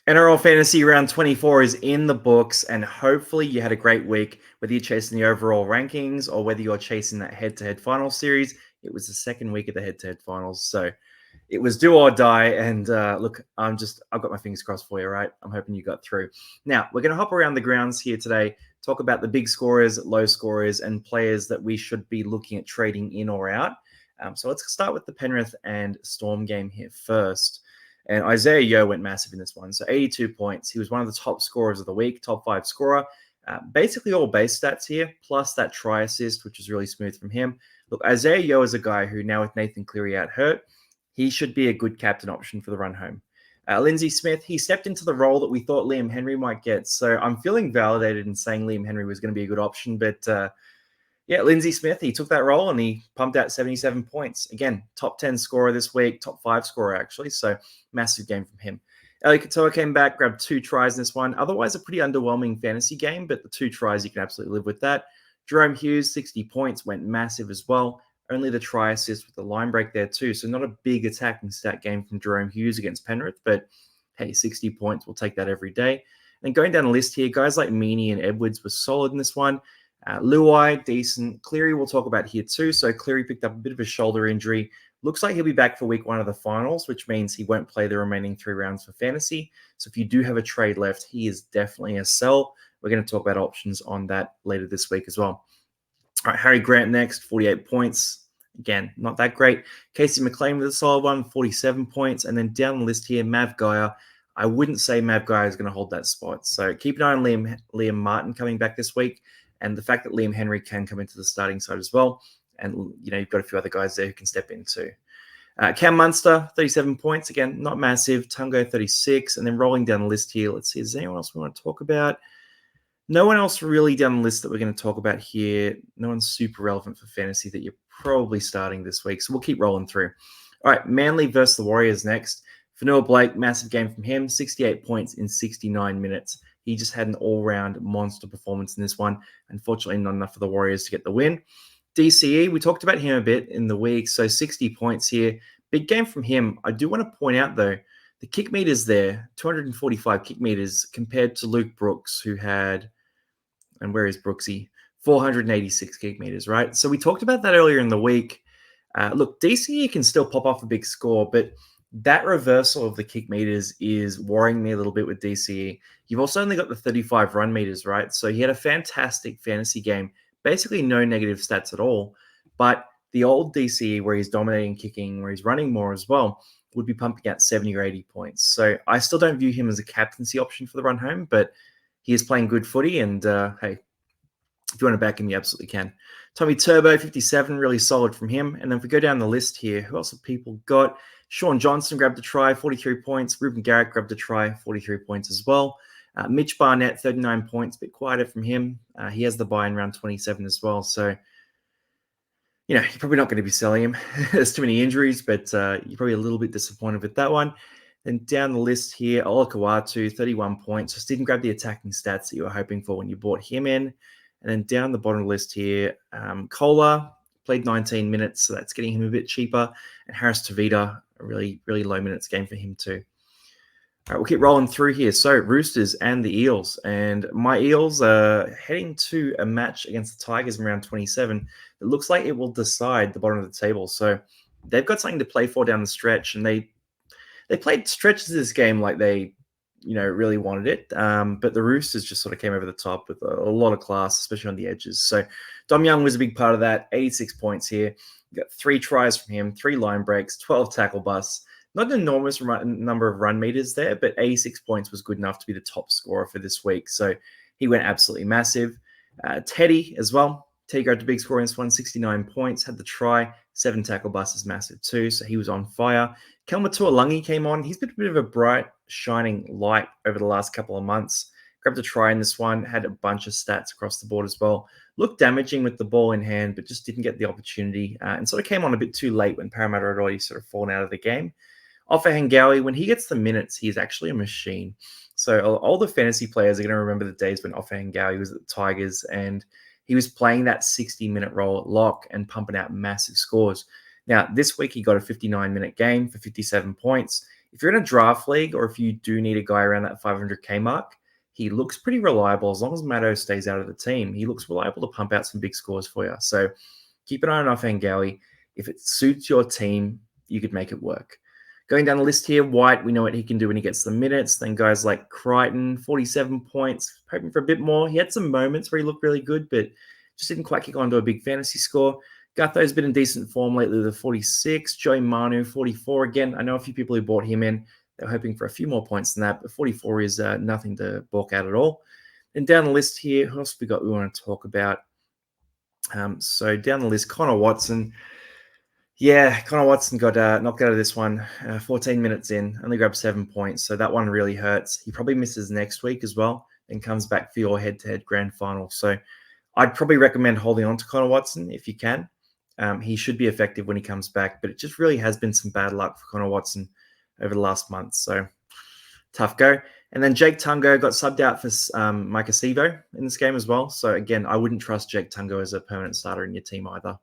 NRL Fantasy Round 24 is in the books, and hopefully you had a great week, whether you're chasing the overall rankings or whether you're chasing that head-to-head final series. It was the second week of the head-to-head finals, so it was do or die. And look, I've got my fingers crossed for you, right? I'm hoping you got through. Now, we're going to hop around the grounds here today, talk about the big scorers, low scorers, and players that we should be looking at trading in or out. So let's start with the Penrith and Storm game here first. And Isaiah Yeo went massive in this one. So 82 points. He was one of the top scorers of the week, top 5 scorer. Basically all base stats here, plus that try assist, which is really smooth from him. Look, Isaiah Yeo is a guy who now with Nathan Cleary out hurt, he should be a good captain option for the run home. Lindsay Smith, he stepped into the role that we thought Liam Henry might get. So I'm feeling validated in saying Liam Henry was going to be a good option. But yeah, Lindsay Smith, he took that role and he pumped out 77 points. Again, top 10 scorer this week, top 5 scorer actually. So massive game from him. Eli Katoa came back, grabbed 2 tries in this one. Otherwise, a pretty underwhelming fantasy game, but the 2 tries, you can absolutely live with that. Jerome Hughes, 60 points, went massive as well. Only the try assist with the line break there too. So not a big attacking stat game from Jerome Hughes against Penrith, but hey, 60 points, we'll take that every day. And going down the list here, guys like Meaney and Edwards were solid in this one. Luai, decent. Cleary we'll talk about here too. So Cleary picked up a bit of a shoulder injury. Looks like he'll be back for week 1 of the finals, which means he won't play the remaining 3 rounds for fantasy. So if you do have a trade left, he is definitely a sell. We're going to talk about options on that later this week as well. All right, Harry Grant next, 48 points. Again, not that great. Casey McLean with a solid one, 47 points. And then down the list here, Mav Gaia. I wouldn't say Mav Gaia is going to hold that spot. So keep an eye on Liam Martin coming back this week. And the fact that Liam Henry can come into the starting side as well. And, you know, you've got a few other guys there who can step in too. Cam Munster, 37 points. Again, not massive. Tungo, 36. And then rolling down the list here, let's see, is there anyone else we want to talk about? No one else really down the list that we're going to talk about here. No one's super relevant for fantasy that you're probably starting this week. So we'll keep rolling through. All right, Manly versus the Warriors next. Fanua Blake, massive game from him. 68 points in 69 minutes. He just had an all-round monster performance in this one. Unfortunately, not enough for the Warriors to get the win. DCE, we talked about him a bit in the week. So 60 points here. Big game from him. I do want to point out, though, the kick meters there, 245 kick meters compared to Luke Brooks, who had... And where is Brooksy? 486 kick meters, right? So we talked about that earlier in the week. Look, DCE can still pop off a big score, but that reversal of the kick meters is worrying me a little bit with DCE. You've also only got the 35 run meters, right? So he had a fantastic fantasy game, basically no negative stats at all. But the old DCE, where he's dominating kicking, where he's running more as well, would be pumping out 70 or 80 points. So I still don't view him as a captaincy option for the run home, but he is playing good footy, and hey, if you want to back him, you absolutely can. Tommy Turbo, 57, really solid from him. And then if we go down the list here, who else have people got? Sean Johnson grabbed a try, 43 points. Ruben Garrett grabbed a try, 43 points as well. Mitch Barnett, 39 points, a bit quieter from him. He has the buy in round 27 as well. So, you know, you're probably not going to be selling him. There's too many injuries, but you're probably a little bit disappointed with that one. Then down the list here, Ola Kawatu, 31 points. Just didn't grab the attacking stats that you were hoping for when you bought him in. And then down the bottom of the list here, Kohler played 19 minutes, so that's getting him a bit cheaper. And Harris Tavita, a really, really low minutes game for him too. All right, we'll keep rolling through here. So Roosters and the Eels. And my Eels are heading to a match against the Tigers in round 27. It looks like it will decide the bottom of the table. So they've got something to play for down the stretch, and they played stretches of this game like they, you know, really wanted it. But the Roosters just sort of came over the top with a lot of class, especially on the edges. So Dom Young was a big part of that. 86 points here. You got 3 tries from him, 3 line breaks, 12 tackle busts. Not an enormous number of run meters there, but 86 points was good enough to be the top scorer for this week. So he went absolutely massive. Teddy as well. Teddy grabbed a big score in this one, 69 points, had the try, 7 tackle busts is massive too. So he was on fire. Kelma Tuolangi came on. He's been a bit of a bright, shining light over the last couple of months. Grabbed a try in this one, had a bunch of stats across the board as well. Looked damaging with the ball in hand, but just didn't get the opportunity and sort of came on a bit too late when Parramatta had already sort of fallen out of the game. Offa Hangawi, when he gets the minutes, he's actually a machine. So all the fantasy players are going to remember the days when Offa Hangawi was at the Tigers and he was playing that 60-minute role at lock and pumping out massive scores. Now, this week he got a 59-minute game for 57 points. if you're in a draft league or if you do need a guy around that 500K mark, he looks pretty reliable. As long as Maddo stays out of the team, he looks reliable to pump out some big scores for you. So keep an eye on Fangawi. If it suits your team, you could make it work. Going down the list here, White, we know what he can do when he gets the minutes. Then guys like Crichton, 47 points, hoping for a bit more. He had some moments where he looked really good, but just didn't quite kick on to a big fantasy score. Gutho's been in decent form lately with a 46. Joey Manu, 44. Again, I know a few people who bought him in. They're hoping for a few more points than that, but 44 is nothing to balk at all. And down the list here, who else we want to talk about? So down the list, Connor Watson. Yeah, Connor Watson got knocked out of this one 14 minutes in, only grabbed 7 points. So that one really hurts. He probably misses next week as well and comes back for your head-to-head grand final. So I'd probably recommend holding on to Connor Watson if you can. He should be effective when he comes back, but it just really has been some bad luck for Connor Watson over the last month. So tough go. And then Jake Tungo got subbed out for Micah Sevo in this game as well. So again, I wouldn't trust Jake Tungo as a permanent starter in your team either.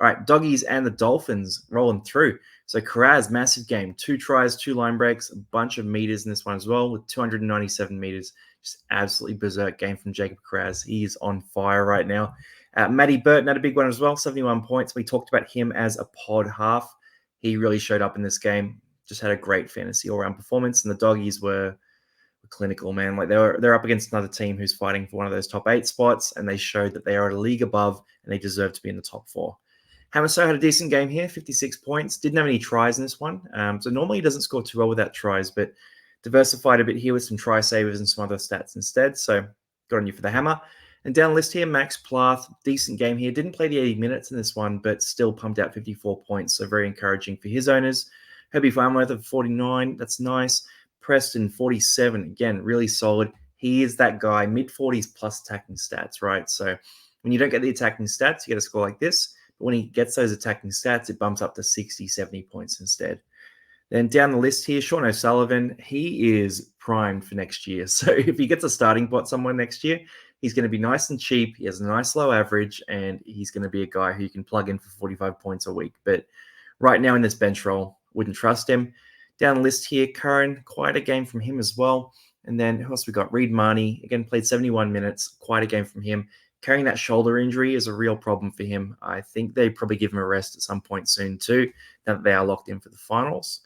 All right, Doggies and the Dolphins rolling through. So Karaz, massive game. 2 tries, 2 line breaks, a bunch of meters in this one as well with 297 meters. Just absolutely berserk game from Jacob Karaz. He is on fire right now. Matty Burton had a big one as well, 71 points. We talked about him as a pod half. He really showed up in this game. Just had a great fantasy all-round performance, and the Doggies were clinical, man. Like they're up against another team who's fighting for one of those top 8 spots, and they showed that they are a league above and they deserve to be in the top 4. Hamaso had a decent game here, 56 points. Didn't have any tries in this one. So normally he doesn't score too well without tries, but diversified a bit here with some try savers and some other stats instead. So got on you for the hammer. And down the list here, Max Plath, decent game here. Didn't play the 80 minutes in this one, but still pumped out 54 points. So very encouraging for his owners. Herbie Farmworth of 49. That's nice. Preston, 47. Again, really solid. He is that guy, mid-40s plus attacking stats, right? So when you don't get the attacking stats, you get a score like this. But when he gets those attacking stats, it bumps up to 60, 70 points instead. Then down the list here, Sean O'Sullivan, he is primed for next year. So if he gets a starting spot somewhere next year, he's going to be nice and cheap. He has a nice low average, and he's going to be a guy who you can plug in for 45 points a week. But right now in this bench role, wouldn't trust him. Down the list here, Curran, quite a game from him as well. And then who else we got? Reed Marnie, again, played 71 minutes, quite a game from him. Carrying that shoulder injury is a real problem for him. I think they probably give him a rest at some point soon too, now that they are locked in for the finals.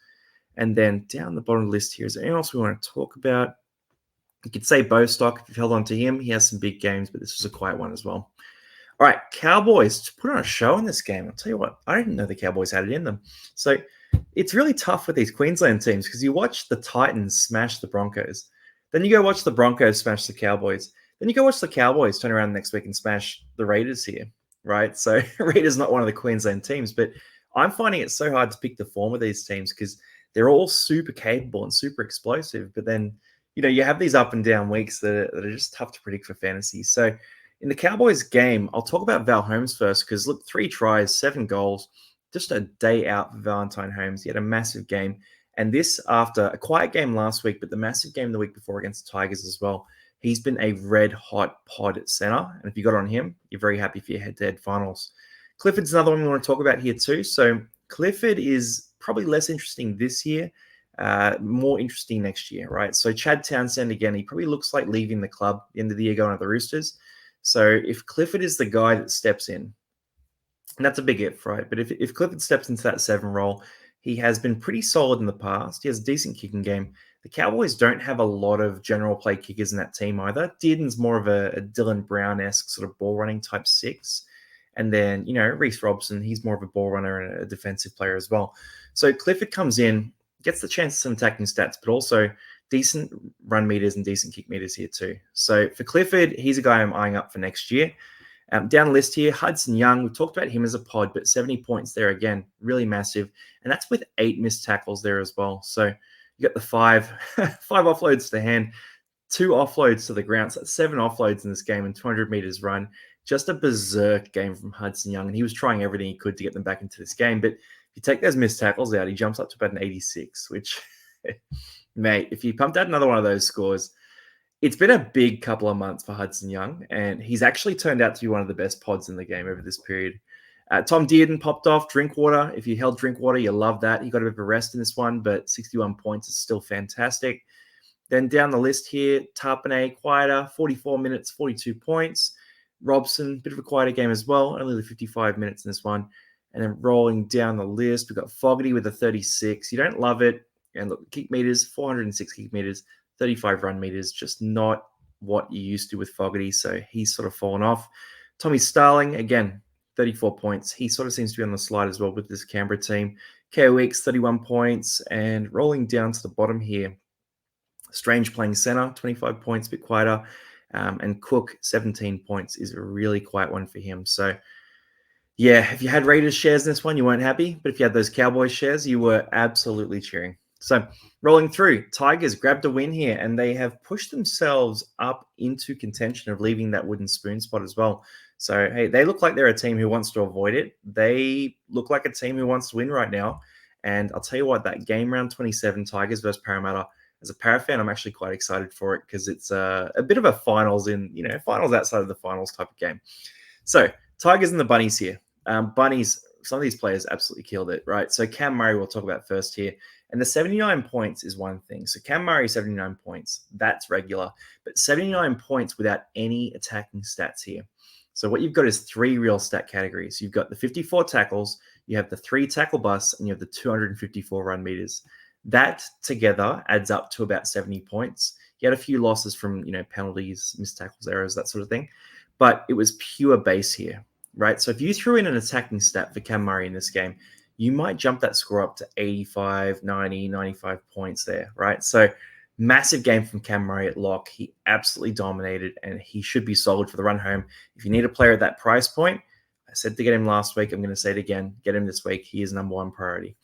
And then down the bottom of the list here, is there anyone else we want to talk about? You could say Bostock if you've held on to him. He has some big games, but this was a quiet one as well. All right, Cowboys to put on a show in this game. I'll tell you what, I didn't know the Cowboys had it in them. So it's really tough with these Queensland teams because you watch the Titans smash the Broncos. Then you go watch the Broncos smash the Cowboys. Then you go watch the Cowboys turn around next week and smash the Raiders here, right? So Raiders not one of the Queensland teams, but I'm finding it so hard to pick the form of these teams because they're all super capable and super explosive. But then, you have these up and down weeks that are just tough to predict for fantasy. So in the Cowboys game, I'll talk about Val Holmes first because look, 3 tries, 7 goals, just a day out for Valentine Holmes. He had a massive game. And this after a quiet game last week, but the massive game the week before against the Tigers as well. He's been a red-hot pod at center. And if you got on him, you're very happy for your head-to-head finals. Clifford's another one we want to talk about here too. So Clifford is probably less interesting this year, more interesting next year, right? So Chad Townsend, again, he probably looks like leaving the club at the end of the year going to the Roosters. So if Clifford is the guy that steps in, and that's a big if, right? But if Clifford steps into that 7 role, he has been pretty solid in the past. He has a decent kicking game. The Cowboys don't have a lot of general play kickers in that team either. Dearden's more of a Dylan Brown-esque sort of ball running type 6. And then, Reece Robson, he's more of a ball runner and a defensive player as well. So Clifford comes in, gets the chance of some attacking stats, but also decent run meters and decent kick meters here too. So for Clifford, he's a guy I'm eyeing up for next year. Down the list here, Hudson Young, we've talked about him as a pod, but 70 points there again, really massive. And that's with 8 missed tackles there as well. So you got the 5 offloads to hand, 2 offloads to the ground. So that's 7 offloads in this game and 200 meters run. Just a berserk game from Hudson Young. And he was trying everything he could to get them back into this game. But if you take those missed tackles out, he jumps up to about an 86, which, mate, if you pumped out another one of those scores, it's been a big couple of months for Hudson Young, and he's actually turned out to be one of the best pods in the game over this period. Tom Dearden popped off. Drinkwater. If you held Drinkwater, you love that. He got a bit of a rest in this one, but 61 points is still fantastic. Then down the list here, Tarpanay, quieter, 44 minutes, 42 points. Robson, bit of a quieter game as well, only 55 minutes in this one. And then rolling down the list, we've got Fogarty with a 36. You don't love it. And look, kick meters, 406 kick meters, 35 run meters, just not what you used to with Fogarty. So he's sort of fallen off. Tommy Starling, again, 34 points. He sort of seems to be on the slide as well with this Canberra team. KO Weeks, 31 points. And rolling down to the bottom here, Strange playing center, 25 points, a bit quieter. And Cook, 17 points is a really quiet one for him. So, yeah, if you had Raiders shares in this one, you weren't happy. But if you had those Cowboys shares, you were absolutely cheering. So, rolling through, Tigers grabbed a win here, and they have pushed themselves up into contention of leaving that wooden spoon spot as well. So, hey, they look like they're a team who wants to avoid it. They look like a team who wants to win right now. And I'll tell you what, that game round 27, Tigers versus Parramatta, as a Para fan, I'm actually quite excited for it because it's a bit of a finals finals outside of the finals type of game. So, Tigers and the Bunnies here. Bunnies, some of these players absolutely killed it, right? So, Cam Murray, we'll talk about first here. And the 79 points is one thing. So, Cam Murray, 79 points. That's regular. But 79 points without any attacking stats here. So, what you've got is three real stat categories. You've got the 54 tackles, you have the 3 tackle busts, and you have the 254 run meters. That together adds up to about 70 points. He had a few losses from, penalties, missed tackles, errors, that sort of thing. But it was pure base here, right? So if you threw in an attacking stat for Cam Murray in this game, you might jump that score up to 85, 90, 95 points there, right? So massive game from Cam Murray at lock. He absolutely dominated, and he should be sold for the run home. If you need a player at that price point, I said to get him last week. I'm going to say it again. Get him this week. He is number one priority.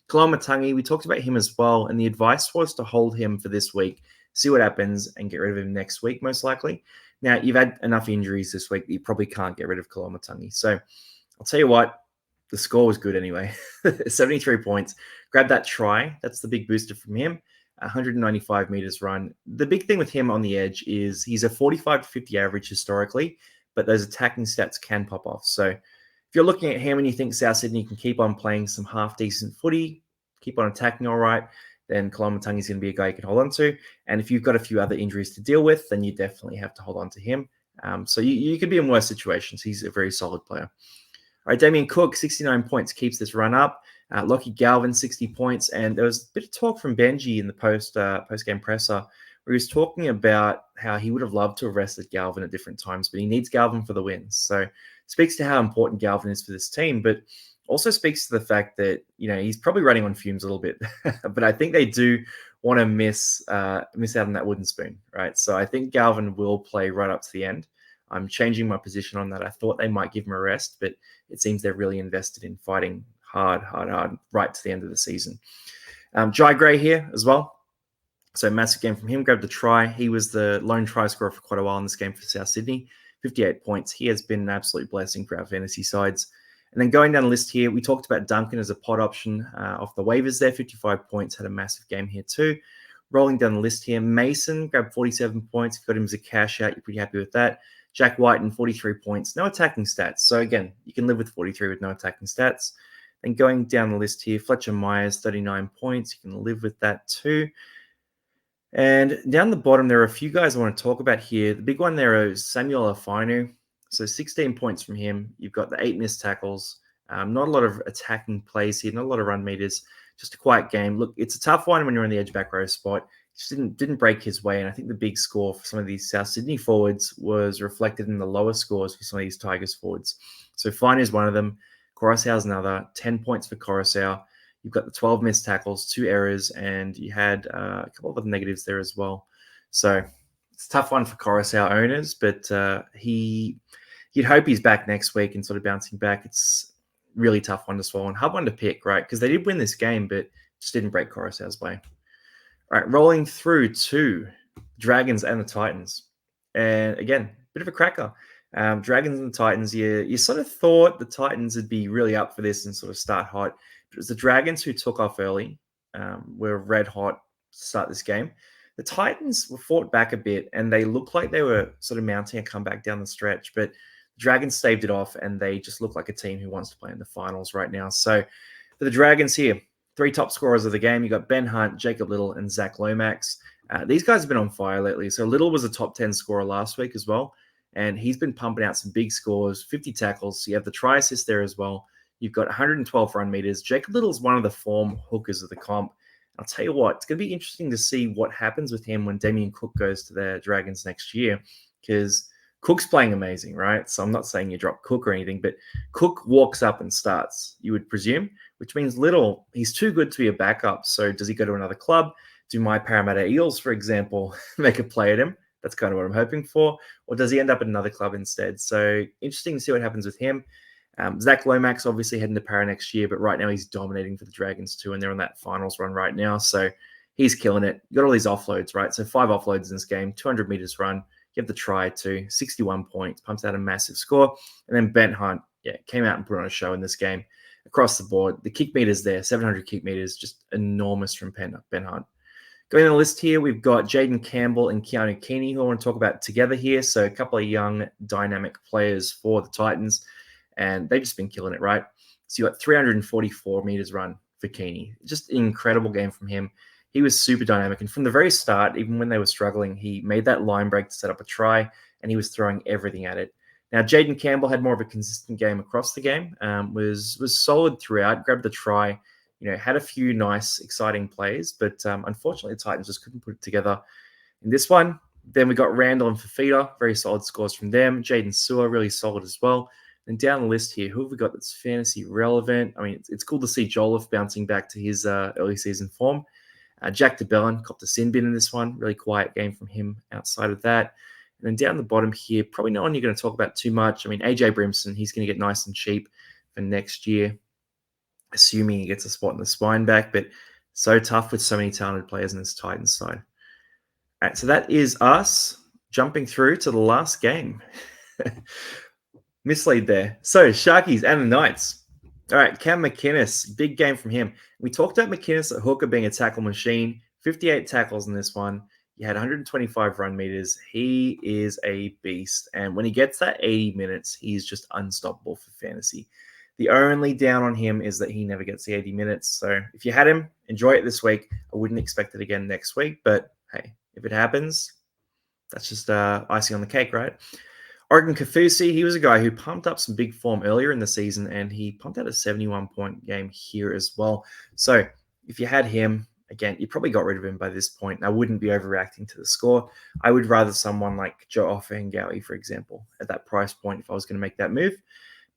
Koloamatangi, we talked about him as well, and the advice was to hold him for this week, see what happens, and get rid of him next week, most likely. Now, you've had enough injuries this week that you probably can't get rid of Koloamatangi. So I'll tell you what, the score was good anyway. 73 points. Grab that try. That's the big booster from him. 195 meters run. The big thing with him on the edge is he's a 45 to 50 average historically, but those attacking stats can pop off. So if you're looking at him and you think South Sydney can keep on playing some half-decent footy, keep on attacking all right, then Koloamatangi is going to be a guy you can hold on to. And if you've got a few other injuries to deal with, then you definitely have to hold on to him. So you could be in worse situations. He's a very solid player. All right, Damien Cook, 69 points, keeps this run up. Lockie Galvin, 60 points. And there was a bit of talk from Benji in the post-game presser where he was talking about how he would have loved to have rested Galvin at different times, but he needs Galvin for the wins. So speaks to how important Galvin is for this team, but also speaks to the fact that, he's probably running on fumes a little bit, but I think they do want to miss out on that wooden spoon, right? So I think Galvin will play right up to the end. I'm changing my position on that. I thought they might give him a rest, but it seems they're really invested in fighting hard right to the end of the season. Jai Gray here as well. So massive game from him. Grabbed the try. He was the lone try scorer for quite a while in this game for South Sydney. 58 points. He has been an absolute blessing for our fantasy sides. And then going down the list here, we talked about Duncan as a pod option off the waivers there. 55 points. Had a massive game here too. Rolling down the list here, Mason grabbed 47 points. Got him as a cash out. You're pretty happy with that. Jack Whiten, 43 points. No attacking stats. So again, you can live with 43 with no attacking stats. Then going down the list here, Fletcher Myers, 39 points. You can live with that too. And down the bottom, there are a few guys I want to talk about here. The big one there is Samuel Afinu. So 16 points from him. You've got the 8 missed tackles. Not a lot of attacking plays here. Not a lot of run meters. Just a quiet game. Look, it's a tough one when you're in the edge back row spot. Just didn't break his way. And I think the big score for some of these South Sydney forwards was reflected in the lower scores for some of these Tigers forwards. So Fine is one of them. Coruscant's another. 10 points for Coruscant. You've got the 12 missed tackles, 2 errors, and you had a couple of other negatives there as well. So it's a tough one for Coruscant owners, but you'd hope he's back next week and sort of bouncing back. It's really tough one to swallow and hard one to pick, right? Because they did win this game, but just didn't break Coruscant's way. All right, rolling through to Dragons and the Titans. And again, bit of a cracker. Dragons and the Titans, you sort of thought the Titans would be really up for this and sort of start hot. But it was the Dragons who took off early, were red hot to start this game. The Titans were fought back a bit, and they looked like they were sort of mounting a comeback down the stretch. But Dragons staved it off, and they just look like a team who wants to play in the finals right now. So for the Dragons here, 3 top scorers of the game. You got Ben Hunt, Jacob Little, and Zach Lomax. These guys have been on fire lately. So Little was a top 10 scorer last week as well, and he's been pumping out some big scores, 50 tackles. So you have the try assist there as well. You've got 112 run meters. Jacob Little's one of the form hookers of the comp. I'll tell you what, it's going to be interesting to see what happens with him when Damien Cook goes to the Dragons next year, because Cook's playing amazing, right? So I'm not saying you drop Cook or anything, but Cook walks up and starts, you would presume, which means Little, he's too good to be a backup. So does he go to another club? Do my Parramatta Eels, for example, make a play at him? That's kind of what I'm hoping for. Or does he end up at another club instead? So interesting to see what happens with him. Zach Lomax obviously heading to Para next year, but right now he's dominating for the Dragons too, and they're on that finals run right now. So he's killing it. You got all these offloads, right? So 5 offloads in this game, 200 meters run. You have the try too, 61 points, pumps out a massive score. And then Ben Hunt, came out and put on a show in this game across the board. The kick meters there, 700 kick meters, just enormous from Ben Hunt. Going on the list here, we've got Jaden Campbell and Keanu Keeney, who I want to talk about together here. So a couple of young, dynamic players for the Titans, and they've just been killing it, right? So you got 344 meters run for Keeney. Just an incredible game from him. He was super dynamic, and from the very start, even when they were struggling, he made that line break to set up a try, and he was throwing everything at it. Now, Jaden Campbell had more of a consistent game across the game, was solid throughout, grabbed the try, had a few nice, exciting plays, but unfortunately, the Titans just couldn't put it together in this one. Then we got Randall and Fafita, very solid scores from them. Jaden Sewer, really solid as well. And down the list here, who have we got that's fantasy relevant? I mean, it's cool to see Jolliffe bouncing back to his early season form. Jack DeBellin copped a sin bin in this one. Really quiet game from him outside of that. And then down the bottom here, probably no one you're going to talk about too much. I mean, AJ Brimson, he's going to get nice and cheap for next year, assuming he gets a spot in the spine back. But so tough with so many talented players in this Titans side. All right, so that is us jumping through to the last game. Mislead there. So, Sharkies and the Knights. All right, Cam McInnes, big game from him. We talked about McInnes at hooker being a tackle machine. 58 tackles in this one. He had 125 run meters. He is a beast. And when he gets that 80 minutes, he's just unstoppable for fantasy. The only down on him is that he never gets the 80 minutes. So if you had him, enjoy it this week. I wouldn't expect it again next week. But hey, if it happens, that's just icing on the cake, right? Oregon Kaufusi, he was a guy who pumped up some big form earlier in the season, and he pumped out a 71-point game here as well. So if you had him, again, you probably got rid of him by this point. I wouldn't be overreacting to the score. I would rather someone like Joe Offengawi, for example, at that price point if I was going to make that move.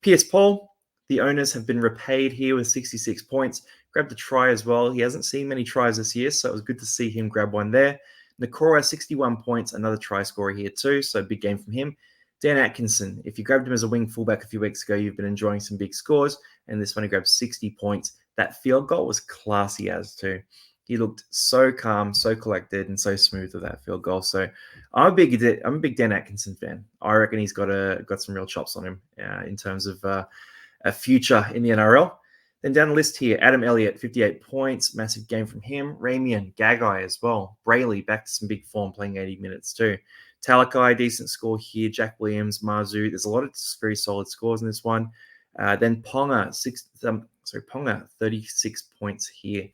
Pierce Paul, the owners have been repaid here with 66 points. Grabbed a try as well. He hasn't seen many tries this year, so it was good to see him grab one there. Nakora, 61 points, another try scorer here too, so big game from him. Dan Atkinson, if you grabbed him as a wing fullback a few weeks ago, you've been enjoying some big scores, and this one he grabbed 60 points. That field goal was classy as too. He looked so calm, so collected, and so smooth with that field goal. So I'm a big Dan Atkinson fan. I reckon he's got some real chops on him in terms of a future in the NRL. Then down the list here, Adam Elliott, 58 points, massive game from him. Ramian, Gagai as well. Brayley back to some big form, playing 80 minutes too. Talakai, decent score here. Jack Williams, Marzu. There's a lot of very solid scores in this one. Then Ponga, Ponga, 36 points here.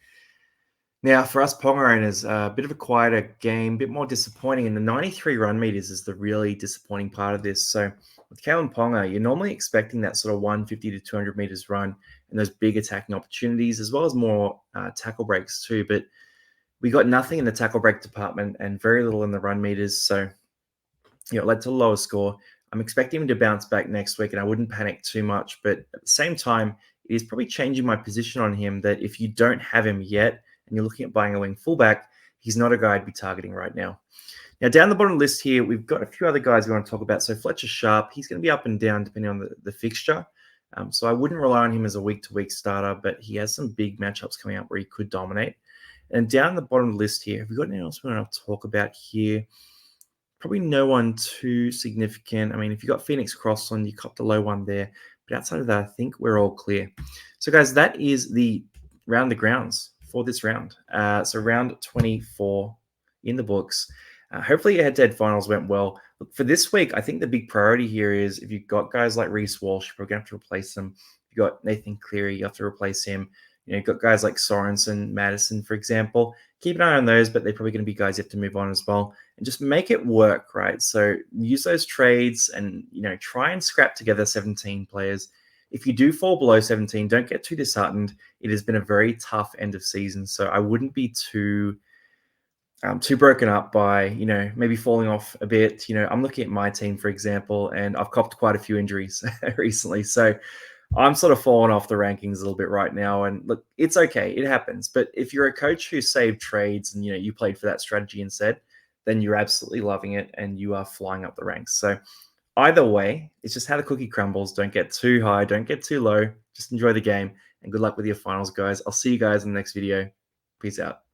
Now, for us Ponga owners, a bit of a quieter game, a bit more disappointing. And the 93 run meters is the really disappointing part of this. So with Kalen Ponga, you're normally expecting that sort of 150 to 200 meters run and those big attacking opportunities, as well as more tackle breaks too. But we got nothing in the tackle break department and very little in the run meters. So it led to a lower score. I'm expecting him to bounce back next week, and I wouldn't panic too much. But at the same time, it is probably changing my position on him that if you don't have him yet and you're looking at buying a wing fullback, he's not a guy I'd be targeting right now. Now, down the bottom list here, we've got a few other guys we want to talk about. So Fletcher Sharp, he's going to be up and down depending on the fixture. So I wouldn't rely on him as a week-to-week starter, but he has some big matchups coming up where he could dominate. And down the bottom of the list here, have we got anything else we want to talk about here? Probably no one too significant. I mean, if you got Phoenix Crossland, you copped a low one there. But outside of that, I think we're all clear. So, guys, that is the round the grounds for this round. So round 24 in the books. Hopefully, your head-to-head finals went well. Look, for this week, I think the big priority here is if you've got guys like Reece Walsh, you're going to have to replace them. You've got Nathan Cleary, you have to replace him. You've got guys like Sorensen, Madison, for example. Keep an eye on those, but they're probably going to be guys you have to move on as well. And just make it work, right? So use those trades and, try and scrap together 17 players. If you do fall below 17, don't get too disheartened. It has been a very tough end of season, so I wouldn't be too broken up by, maybe falling off a bit. I'm looking at my team, for example, and I've copped quite a few injuries recently. So I'm sort of falling off the rankings a little bit right now. And look, it's okay. It happens. But if you're a coach who saved trades and, you played for that strategy instead, then you're absolutely loving it and you are flying up the ranks. So either way, it's just how the cookie crumbles. Don't get too high. Don't get too low. Just enjoy the game and good luck with your finals, guys. I'll see you guys in the next video. Peace out.